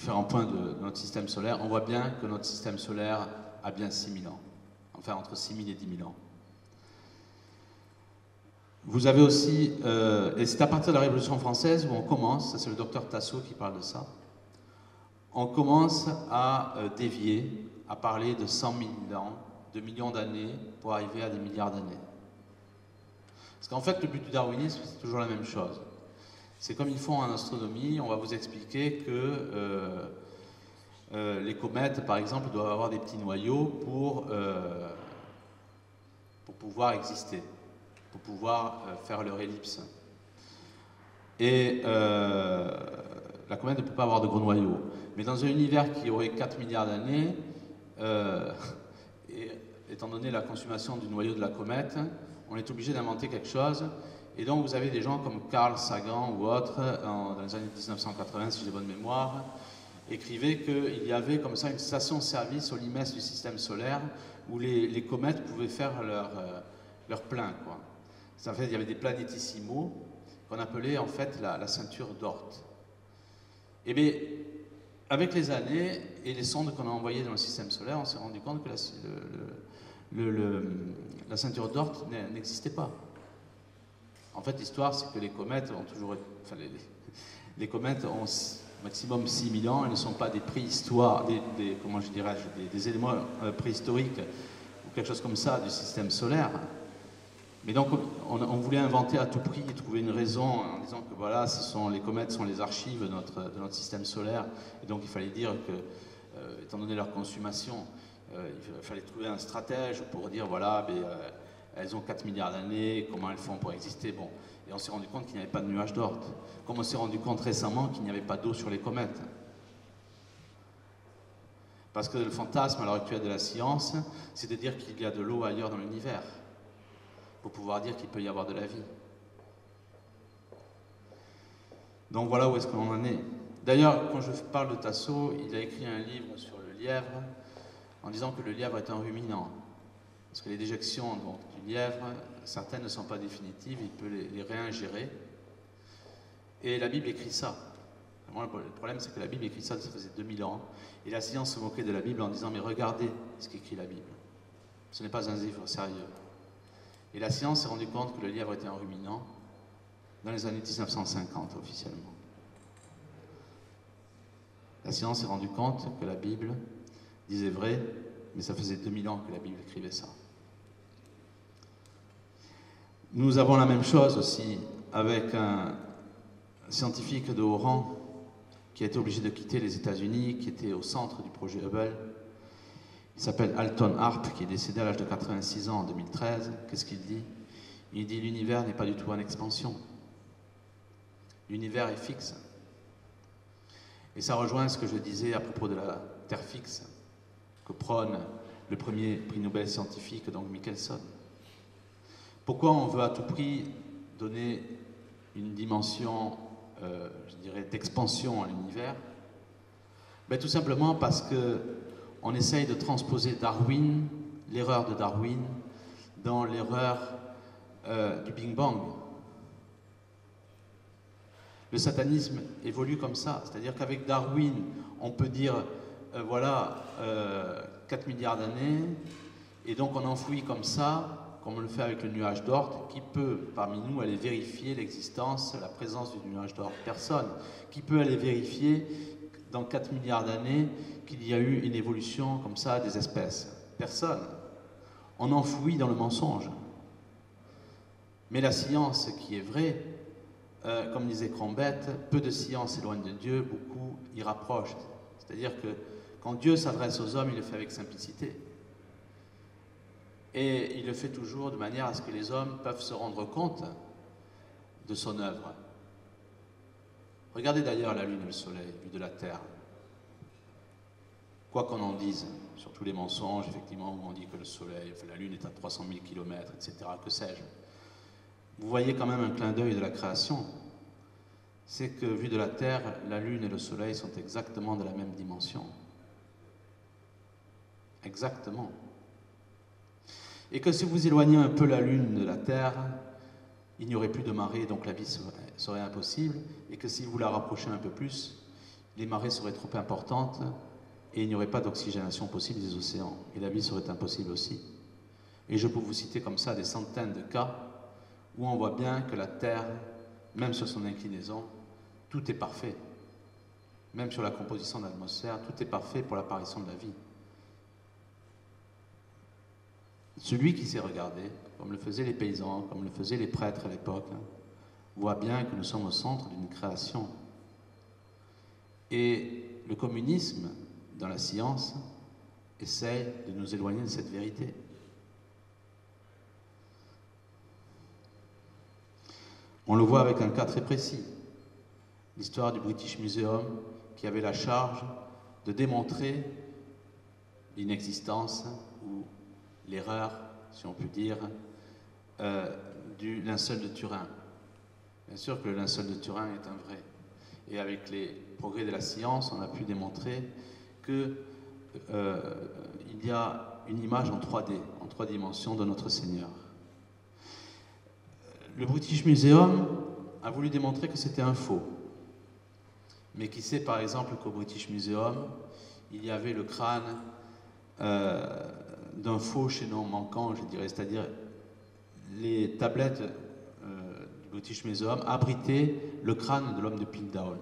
A: faire un point de notre système solaire, on voit bien que notre système solaire a bien 6000 ans. Enfin, entre 6000 et 10 000 ans. Vous avez aussi, et c'est à partir de la Révolution française où on commence, ça c'est le docteur Tasso qui parle de ça, on commence à dévier, à parler de 100 000 ans, de millions d'années, pour arriver à des milliards d'années. Parce qu'en fait, le but du darwinisme, c'est toujours la même chose. C'est comme ils font en astronomie, on va vous expliquer que les comètes, par exemple, doivent avoir des petits noyaux pour pouvoir exister, pour pouvoir faire leur ellipse. Et la comète ne peut pas avoir de gros noyaux. Mais dans un univers qui aurait 4 milliards d'années, étant donné la consommation du noyau de la comète, on est obligé d'inventer quelque chose. Et donc vous avez des gens comme Carl Sagan ou autres, dans les années 1980, si j'ai bonne mémoire, écrivaient qu'il y avait comme ça une station-service au limès du système solaire où les comètes pouvaient faire leur plein, quoi. En fait, il y avait des planétissimaux qu'on appelait en fait la ceinture d'Oort. Et bien, avec les années et les sondes qu'on a envoyées dans le système solaire, on s'est rendu compte que la ceinture d'Oort n'existait pas. En fait, l'histoire, c'est que les comètes ont toujours... Enfin, les comètes ont maximum 6000 ans, elles ne sont pas des préhistoires, comment je dirais, des éléments préhistoriques ou quelque chose comme ça du système solaire. Mais donc, on voulait inventer à tout prix, trouver une raison en disant que voilà, les comètes sont les archives de notre système solaire. Et donc, il fallait dire que, étant donné leur consommation, il fallait trouver un stratège pour dire voilà, elles ont 4 milliards d'années, comment elles font pour exister. Bon. Et on s'est rendu compte qu'il n'y avait pas de nuages d'Oort. Comme on s'est rendu compte récemment qu'il n'y avait pas d'eau sur les comètes. Parce que le fantasme à l'heure actuelle de la science, c'est de dire qu'il y a de l'eau ailleurs dans l'univers, pour pouvoir dire qu'il peut y avoir de la vie. Donc voilà où est-ce qu'on en est. D'ailleurs, quand je parle de Tasso, il a écrit un livre sur le lièvre, en disant que le lièvre est un ruminant. Parce que les déjections donc, du lièvre, certaines ne sont pas définitives, il peut les réingérer. Et la Bible écrit ça. Le problème, c'est que la Bible écrit ça faisait 2000 ans. Et la science se moquait de la Bible en disant « Mais regardez ce qu'écrit la Bible. Ce n'est pas un livre sérieux. » Et la science s'est rendue compte que le lièvre était un ruminant dans les années 1950, officiellement. La science s'est rendue compte que la Bible disait vrai, mais ça faisait 2000 ans que la Bible écrivait ça. Nous avons la même chose aussi avec un scientifique de haut rang qui a été obligé de quitter les États-Unis, qui était au centre du projet Hubble. Il s'appelle Alton Harp, qui est décédé à l'âge de 86 ans en 2013. Qu'est-ce qu'il dit? Il dit l'univers n'est pas du tout en expansion. L'univers est fixe. Et ça rejoint ce que je disais à propos de la Terre fixe, que prône le premier prix Nobel scientifique, donc Michelson. Pourquoi on veut à tout prix donner une dimension, je dirais, d'expansion à l'univers? Ben, tout simplement parce qu'on essaye de transposer Darwin, l'erreur de Darwin, dans l'erreur du Big Bang. Le satanisme évolue comme ça, c'est-à-dire qu'avec Darwin, on peut dire, voilà, 4 milliards d'années, et donc on enfouit comme ça, comme on le fait avec le nuage d'Oort. Qui peut, parmi nous, aller vérifier l'existence, la présence du nuage d'Oort? Personne. Qui peut aller vérifier, dans 4 milliards d'années, qu'il y a eu une évolution comme ça des espèces? Personne. On enfouit dans le mensonge. Mais la science qui est vraie, comme disait Crombette, peu de science éloigne de Dieu, beaucoup y rapproche. C'est-à-dire que quand Dieu s'adresse aux hommes, il le fait avec simplicité. Et il le fait toujours de manière à ce que les hommes peuvent se rendre compte de son œuvre. Regardez d'ailleurs la Lune et le Soleil, vus de la Terre. Quoi qu'on en dise, sur tous les mensonges, effectivement, où on dit que le Soleil, enfin, la Lune est à 300 000 km, etc., que sais-je. Vous voyez quand même un clin d'œil de la création. C'est que, vu de la Terre, la Lune et le Soleil sont exactement de la même dimension. Exactement. Et que si vous éloignez un peu la Lune de la Terre, il n'y aurait plus de marée, donc la vie serait impossible. Et que si vous la rapprochez un peu plus, les marées seraient trop importantes et il n'y aurait pas d'oxygénation possible des océans. Et la vie serait impossible aussi. Et je peux vous citer comme ça des centaines de cas où on voit bien que la Terre, même sur son inclinaison, tout est parfait. Même sur la composition de l'atmosphère, tout est parfait pour l'apparition de la vie. Celui qui sait regarder, comme le faisaient les paysans, comme le faisaient les prêtres à l'époque, voit bien que nous sommes au centre d'une création. Et le communisme, dans la science, essaye de nous éloigner de cette vérité. On le voit avec un cas très précis, l'histoire du British Museum, qui avait la charge de démontrer l'inexistence ou l'erreur, si on peut dire, du linceul de Turin. Bien sûr que le linceul de Turin est un vrai. Et avec les progrès de la science, on a pu démontrer qu'il y a une image en 3D, en 3 dimensions de notre Seigneur. Le British Museum a voulu démontrer que c'était un faux. Mais qui sait par exemple qu'au British Museum, il y avait le crâne d'un faux chaînon manquant, je dirais, c'est-à-dire les tablettes du British Museum abritaient le crâne de l'homme de Piltdown,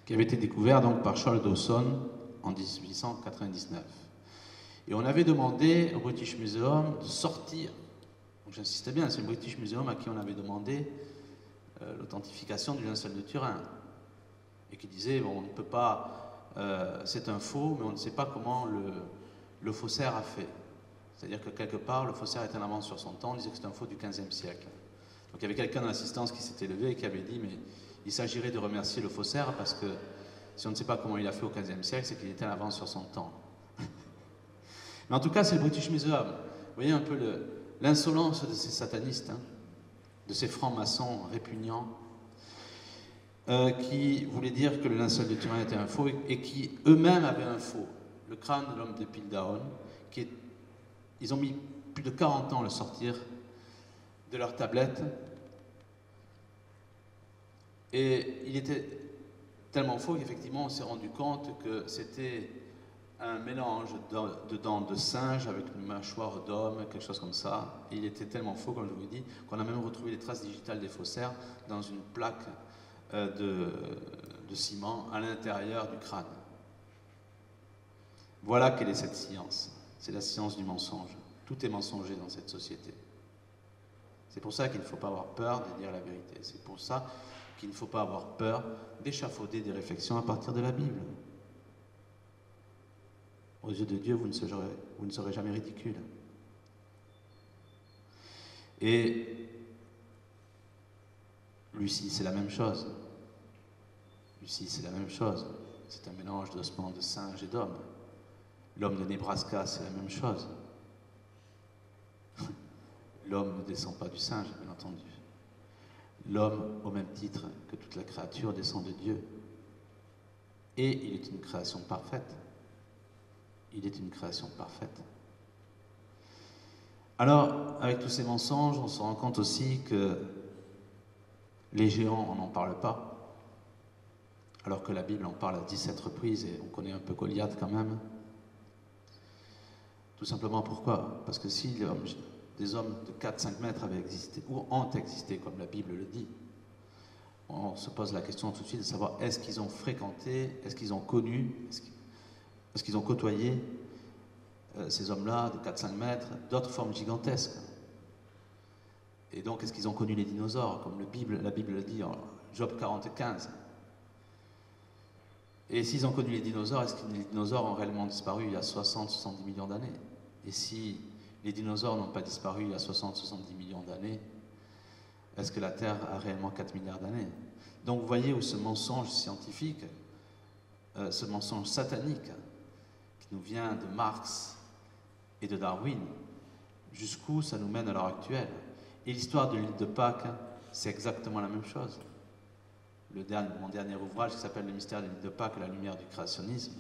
A: qui avait été découvert donc par Charles Dawson en 1899. Et on avait demandé au British Museum de sortir, donc j'insiste bien, c'est le British Museum à qui on avait demandé l'authentification du linceul de Turin, et qui disait, bon, on ne peut pas, c'est un faux, mais on ne sait pas comment le faussaire a fait. C'est-à-dire que quelque part, le faussaire était en avance sur son temps, on disait que c'est un faux du XVe siècle. Donc il y avait quelqu'un dans l'assistance qui s'était levé et qui avait dit, mais il s'agirait de remercier le faussaire, parce que si on ne sait pas comment il a fait au XVe siècle, c'est qu'il était en avance sur son temps. Mais en tout cas, c'est le British Museum. Vous voyez un peu l'insolence de ces satanistes, hein, de ces francs-maçons répugnants, qui voulaient dire que le linceul de Turin était un faux et qui eux-mêmes avaient un faux. Le crâne de l'homme de Piltdown, ils ont mis plus de 40 ans à le sortir de leur tablette. Et il était tellement faux qu'effectivement on s'est rendu compte que c'était un mélange de dents de singe avec une mâchoire d'homme, quelque chose comme ça. Et il était tellement faux, comme je vous l'ai dit, qu'on a même retrouvé les traces digitales des faussaires dans une plaque de ciment à l'intérieur du crâne. Voilà quelle est cette science. C'est la science du mensonge. Tout est mensonger dans cette société. C'est pour ça qu'il ne faut pas avoir peur de dire la vérité. C'est pour ça qu'il ne faut pas avoir peur d'échafauder des réflexions à partir de la Bible. Aux yeux de Dieu, vous ne serez jamais ridicule. Et Lucie, c'est la même chose. Lucie, c'est la même chose. C'est un mélange d'ossements de singe et d'homme. L'homme de Nebraska, c'est la même chose. L'homme ne descend pas du singe, bien entendu. L'homme, au même titre que toute la créature, descend de Dieu. Et il est une création parfaite. Il est une création parfaite. Alors, avec tous ces mensonges, on se rend compte aussi que les géants, on n'en parle pas, alors que la Bible en parle à 17 reprises et on connaît un peu Goliath quand même. Tout simplement pourquoi? Parce que si des hommes de 4-5 mètres avaient existé, ou ont existé, comme la Bible le dit, on se pose la question tout de suite de savoir est-ce qu'ils ont fréquenté, est-ce qu'ils ont connu, est-ce qu'ils ont côtoyé ces hommes-là de 4-5 mètres, d'autres formes gigantesques. Et donc, est-ce qu'ils ont connu les dinosaures, comme la Bible le dit en Job 45. Et s'ils ont connu les dinosaures, est-ce que les dinosaures ont réellement disparu il y a 60-70 millions d'années? Et si les dinosaures n'ont pas disparu il y a 60-70 millions d'années, est-ce que la Terre a réellement 4 milliards d'années? Donc vous voyez où ce mensonge scientifique, ce mensonge satanique, qui nous vient de Marx et de Darwin, jusqu'où ça nous mène à l'heure actuelle. Et l'histoire de l'île de Pâques, c'est exactement la même chose. Mon dernier ouvrage, qui s'appelle Le mystère de l'île de Pâques et la lumière du créationnisme,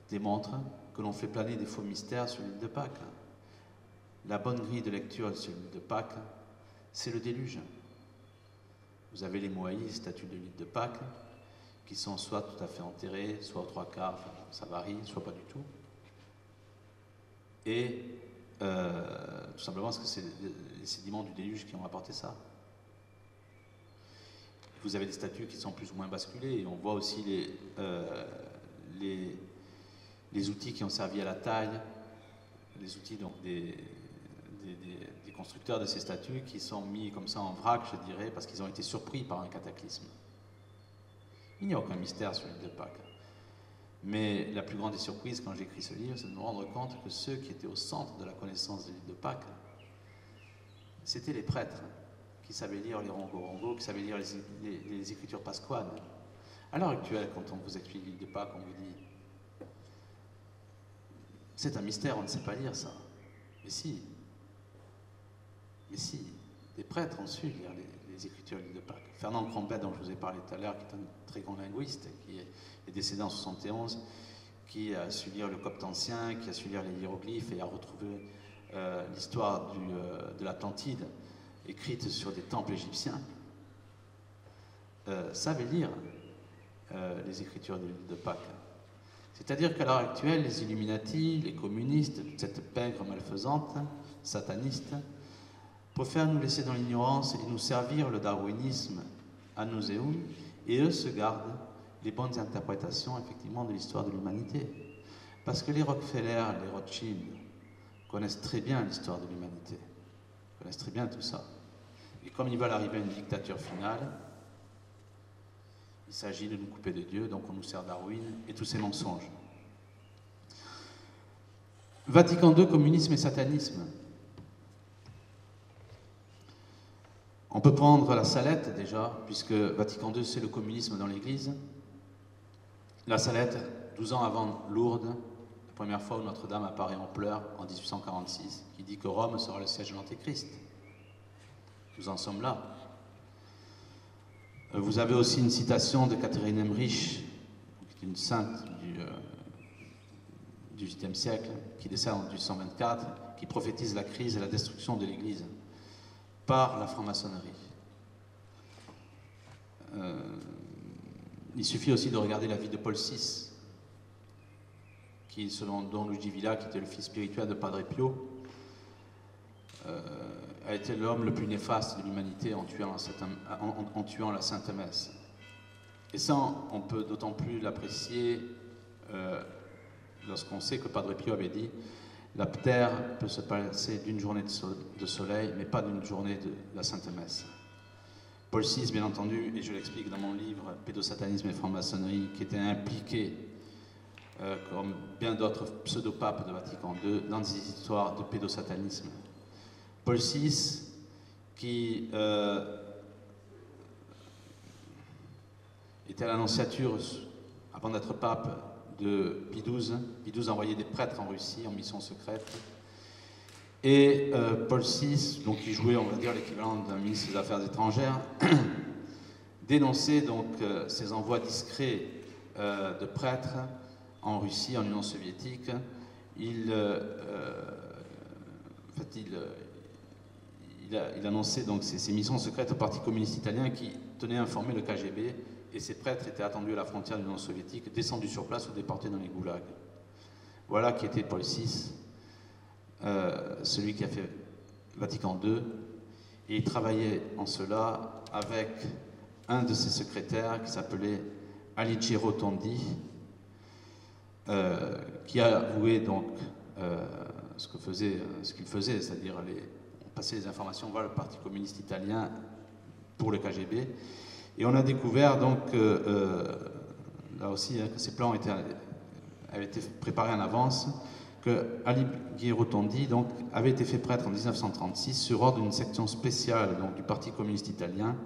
A: démontre que l'on fait planer des faux mystères sur l'île de Pâques. La bonne grille de lecture sur l'île de Pâques, c'est le déluge. Vous avez les Moaïs, statues de l'île de Pâques, qui sont soit tout à fait enterrées, soit aux trois quarts, enfin, ça varie, soit pas du tout. Et tout simplement parce que c'est les sédiments du déluge qui ont apporté ça. Vous avez des statues qui sont plus ou moins basculées, et on voit aussi les outils qui ont servi à la taille, les outils donc des constructeurs de ces statues qui sont mis comme ça en vrac, je dirais, parce qu'ils ont été surpris par un cataclysme. Il n'y a aucun mystère sur l'île de Pâques. Mais la plus grande des surprises quand j'écris ce livre, c'est de me rendre compte que ceux qui étaient au centre de la connaissance de l'île de Pâques, c'était les prêtres, qui savaient lire les rongo-rongo, qui savaient lire les écritures pasquales. À l'heure actuelle, quand on vous explique l'île de Pâques, on vous dit « c'est un mystère, on ne sait pas lire ça ». Mais si, des prêtres ont su lire les écritures de l'île de Pâques. Fernand Crombet, dont je vous ai parlé tout à l'heure, qui est un très grand linguiste, qui est décédé en 71, qui a su lire le copte ancien, qui a su lire les hiéroglyphes et a retrouvé l'histoire de l'Atlantide écrite sur des temples égyptiens, savait lire les écritures de l'île de Pâques. C'est-à-dire qu'à l'heure actuelle, les Illuminati, les communistes, toute cette pègre malfaisante, sataniste, préfèrent nous laisser dans l'ignorance et nous servir le darwinisme à nauseum, et eux se gardent les bonnes interprétations, effectivement, de l'histoire de l'humanité. Parce que les Rockefeller, les Rothschild, connaissent très bien l'histoire de l'humanité, connaissent très bien tout ça. Et comme ils veulent arriver à une dictature finale, il s'agit de nous couper de Dieu, donc on nous sert Darwin et tous ces mensonges. Vatican II, communisme et satanisme. On peut prendre la Salette déjà, puisque Vatican II, c'est le communisme dans l'Église. La Salette, 12 ans avant Lourdes, la première fois où Notre-Dame apparaît en pleurs, en 1846, qui dit que Rome sera le siège de l'Antéchrist. Nous en sommes là. Vous avez aussi une citation de Catherine Emmerich, qui est une sainte du XVIIIe siècle, qui décède en 1824, qui prophétise la crise et la destruction de l'Église par la franc-maçonnerie. Il suffit aussi de regarder la vie de Paul VI, qui, selon Don Luigi Villa, qui était le fils spirituel de Padre Pio, a été l'homme le plus néfaste de l'humanité en tuant la Sainte Messe. Et ça, on peut d'autant plus l'apprécier lorsqu'on sait que Padre Pio avait dit « La terre peut se passer d'une journée de soleil, mais pas d'une journée de la Sainte Messe ». Paul VI, bien entendu, et je l'explique dans mon livre « Pédosatanisme et franc-maçonnerie », qui était impliqué, comme bien d'autres pseudo-papes de Vatican II, dans des histoires de pédosatanisme. Paul VI, qui était à l'annonciature, avant d'être pape, de Pie XII. Pie XII envoyait des prêtres en Russie en mission secrète. Et Paul VI, donc, qui jouait, on va dire, l'équivalent d'un ministre des Affaires étrangères, dénonçait donc ces envois discrets de prêtres en Russie, en Union soviétique. Il annonçait donc ces missions secrètes au Parti communiste italien qui tenait à informer le KGB, et ces prêtres étaient attendus à la frontière de l'Union soviétique, descendus sur place ou déportés dans les goulags. Voilà qui était Paul VI, celui qui a fait Vatican II, et il travaillait en cela avec un de ses secrétaires qui s'appelait Alighiero Tondi, qui a avoué donc ce qu'il faisait, c'est-à-dire passer les informations vers le Parti communiste italien pour le KGB. Et on a découvert donc, là aussi, que ces plans avaient été préparés en avance, que Alighiero Tondi donc, avait été fait prêtre en 1936 sur ordre d'une section spéciale donc, du Parti communiste italien,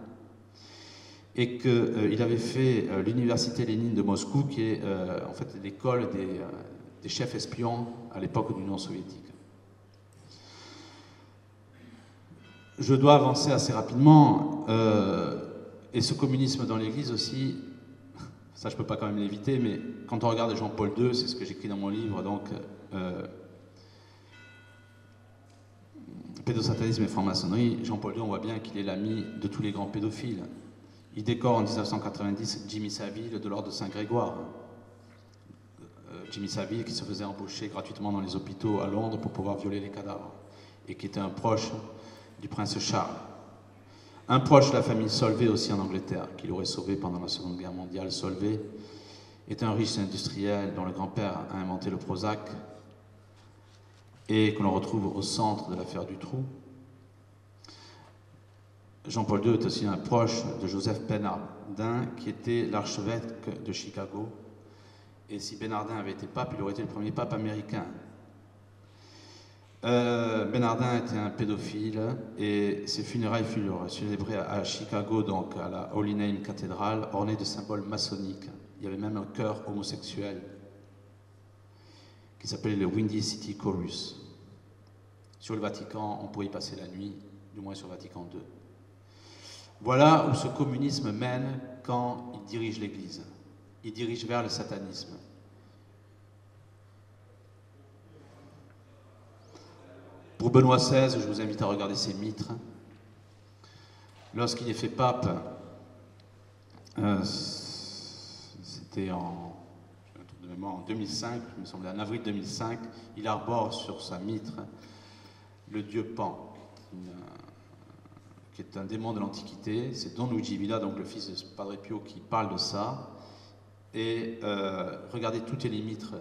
A: et qu'il avait fait l'université Lénine de Moscou, qui est en fait l'école des chefs espions à l'époque de l'Union soviétique. Je dois avancer assez rapidement, et ce communisme dans l'Église aussi, ça je ne peux pas quand même l'éviter, mais quand on regarde Jean-Paul II, c'est ce que j'écris dans mon livre, donc pédosatanisme et franc-maçonnerie, Jean-Paul II, on voit bien qu'il est l'ami de tous les grands pédophiles. Il décore en 1990 Jimmy Savile de l'ordre de Saint-Grégoire. Jimmy Savile qui se faisait embaucher gratuitement dans les hôpitaux à Londres pour pouvoir violer les cadavres et qui était un proche du prince Charles. Un proche de la famille Solvay aussi en Angleterre, qui l'aurait sauvé pendant la Seconde Guerre mondiale. Solvay est un riche industriel dont le grand-père a inventé le Prozac et que l'on retrouve au centre de l'affaire du Trou. Jean-Paul II est aussi un proche de Joseph Bernardin, qui était l'archevêque de Chicago. Et si Bernardin avait été pape, il aurait été le premier pape américain. Bernardin était un pédophile et ses funérailles furent célébrées à Chicago, donc à la Holy Name Cathedral, ornée de symboles maçonniques. Il y avait même un chœur homosexuel qui s'appelait le Windy City Chorus. Sur le Vatican, on pouvait y passer la nuit, du moins sur Vatican II. Voilà où ce communisme mène quand il dirige l'Église. Il dirige vers le satanisme. Pour Benoît XVI, je vous invite à regarder ses mitres. Lorsqu'il est fait pape, c'était en 2005, il me semble, en avril 2005, il arbore sur sa mitre le dieu Pan, qui est un démon de l'Antiquité. C'est Don Luigi Villa, donc le fils de Padre Pio, qui parle de ça. Et regardez toutes les mitres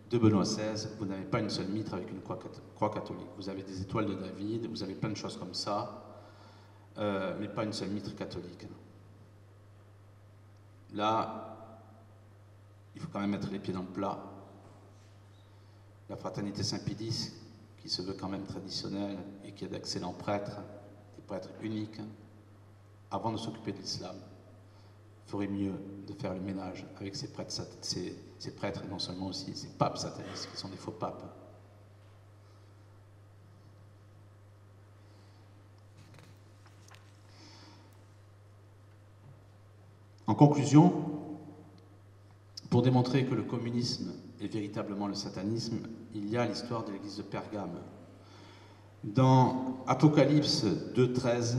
A: de Benoît XVI, vous n'avez pas une seule mitre avec une croix catholique. Vous avez des étoiles de David, vous avez plein de choses comme ça, mais pas une seule mitre catholique. Là, il faut quand même mettre les pieds dans le plat. La fraternité Saint-Pédis, qui se veut quand même traditionnelle et qui a d'excellents prêtres, des prêtres uniques, avant de s'occuper de l'islam, ferait mieux de faire le ménage avec ces prêtres, ces prêtres et non seulement aussi ces papes satanistes qui sont des faux papes. En conclusion, pour démontrer que le communisme est véritablement le satanisme, il y a l'histoire de l'église de Pergame. Dans Apocalypse 2,13,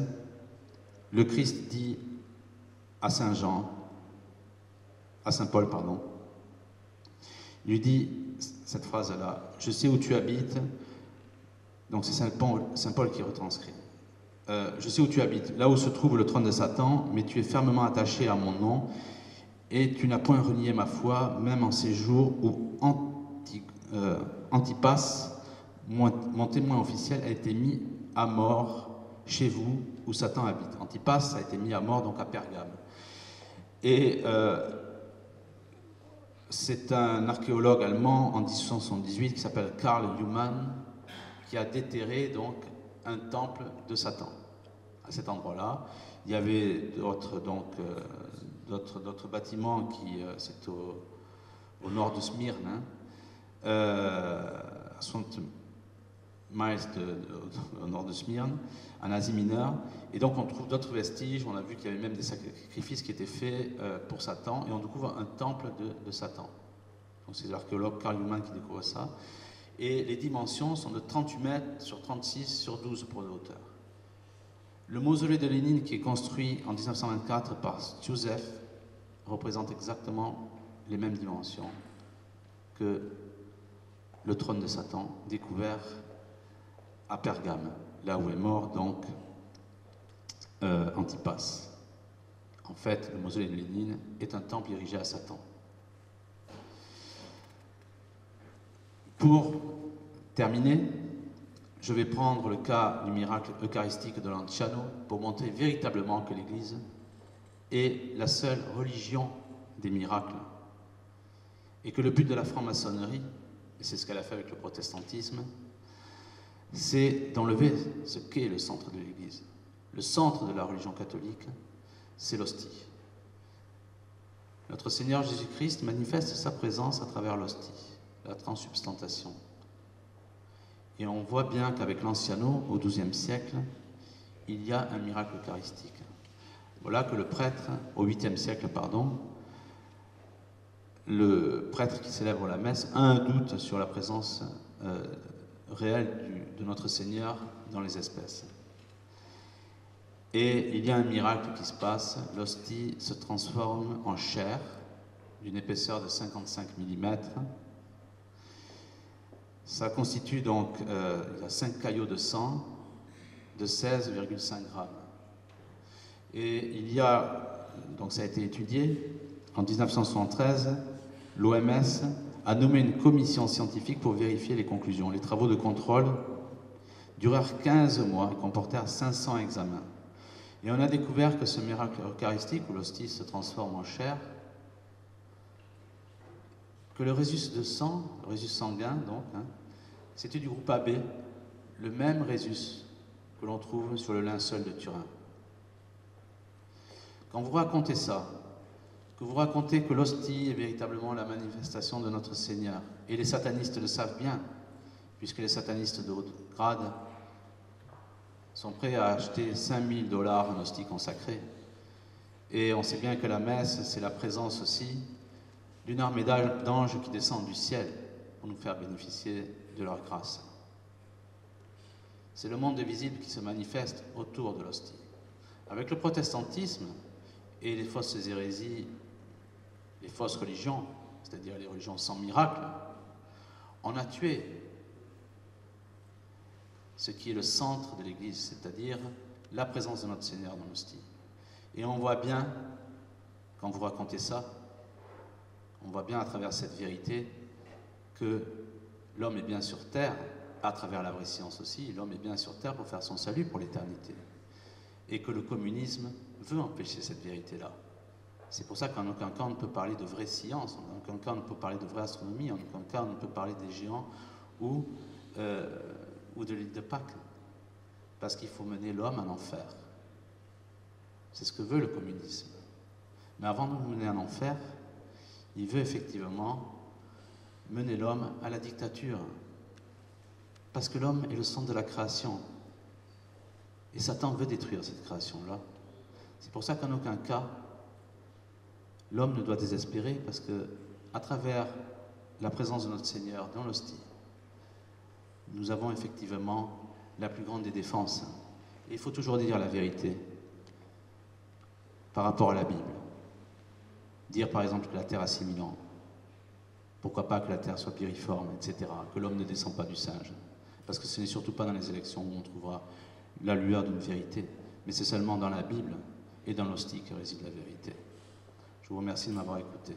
A: le Christ dit à Saint Jean, à Saint Paul, pardon, il lui dit cette phrase-là, « Je sais où tu habites », donc c'est Saint Paul qui retranscrit. « Je sais où tu habites, là où se trouve le trône de Satan, mais tu es fermement attaché à mon nom, et tu n'as point renié ma foi, même en ces jours où Antipas, mon témoin officiel, a été mis à mort chez vous, où Satan habite. » Antipas a été mis à mort donc à Pergame. Et c'est un archéologue allemand en 1878 qui s'appelle Karl Humann qui a déterré donc un temple de Satan à cet endroit-là. Il y avait d'autres bâtiments qui c'est au nord de Smyrne, à 60 miles au nord de Smyrne, en Asie mineure. Et donc on trouve d'autres vestiges. On a vu qu'il y avait même des sacrifices qui étaient faits pour Satan, et on découvre un temple de Satan. Donc c'est l'archéologue Karl Humann qui découvre ça. Et les dimensions sont de 38 mètres sur 36 sur 12 pour de hauteur. Le mausolée de Lénine, qui est construit en 1924 par Stouzev, représente exactement les mêmes dimensions que le trône de Satan découvert à Pergame, là où est mort donc Antipas. En fait, le mausolée de Lénine est un temple érigé à Satan. Pour terminer, je vais prendre le cas du miracle eucharistique de Lanciano pour montrer véritablement que l'Église est la seule religion des miracles et que le but de la franc-maçonnerie, et c'est ce qu'elle a fait avec le protestantisme, c'est d'enlever ce qu'est le centre de l'Église. Le centre de la religion catholique, c'est l'hostie. Notre Seigneur Jésus-Christ manifeste sa présence à travers l'hostie, la transsubstantation. Et on voit bien qu'avec l'Anciano, au XIIe siècle, il y a un miracle eucharistique. Voilà que le prêtre, au 8e siècle, pardon, le prêtre qui célèbre la messe a un doute sur la présence réelle de notre Seigneur dans les espèces. Et il y a un miracle qui se passe, l'hostie se transforme en chair d'une épaisseur de 55 mm. Ça constitue donc, il y a 5 caillots de sang de 16,5 grammes. Et il y a, donc ça a été étudié, en 1973, l'OMS a nommé une commission scientifique pour vérifier les conclusions. Les travaux de contrôle durèrent 15 mois et comportèrent 500 examens. Et on a découvert que ce miracle eucharistique, où l'hostie se transforme en chair, que le résus de sang, le résus sanguin donc, c'était du groupe AB, le même résus que l'on trouve sur le linceul de Turin. Quand vous racontez ça, que vous racontez que l'hostie est véritablement la manifestation de notre Seigneur, et les satanistes le savent bien, puisque les satanistes de haut grade sont prêts à acheter 5000 $ en hostie consacrée. Et on sait bien que la messe, c'est la présence aussi d'une armée d'anges qui descendent du ciel pour nous faire bénéficier de leur grâce. C'est le monde visible qui se manifeste autour de l'hostie. Avec le protestantisme et les fausses hérésies, les fausses religions, c'est-à-dire les religions sans miracle, on a tué ce qui est le centre de l'Église, c'est-à-dire la présence de notre Seigneur dans l'hostie. Et on voit bien, quand vous racontez ça, on voit bien à travers cette vérité que l'homme est bien sur terre, à travers la vraie science aussi, l'homme est bien sur terre pour faire son salut pour l'éternité. Et que le communisme veut empêcher cette vérité-là. C'est pour ça qu'en aucun cas on ne peut parler de vraie science, en aucun cas on ne peut parler de vraie astronomie, en aucun cas on ne peut parler des géants ou de l'île de Pâques, parce qu'il faut mener l'homme en enfer. C'est ce que veut le communisme. Mais avant de nous mener en enfer, il veut effectivement mener l'homme à la dictature, parce que l'homme est le centre de la création. Et Satan veut détruire cette création-là. C'est pour ça qu'en aucun cas, l'homme ne doit désespérer, parce que à travers la présence de notre Seigneur dans l'hostie, nous avons effectivement la plus grande des défenses. Et il faut toujours dire la vérité par rapport à la Bible. Dire par exemple que la terre a 6000 ans. Pourquoi pas que la terre soit piriforme, etc. Que l'homme ne descend pas du singe. Parce que ce n'est surtout pas dans les élections où on trouvera la lueur d'une vérité, mais c'est seulement dans la Bible et dans l'hostie que réside la vérité. Je vous remercie de m'avoir écouté.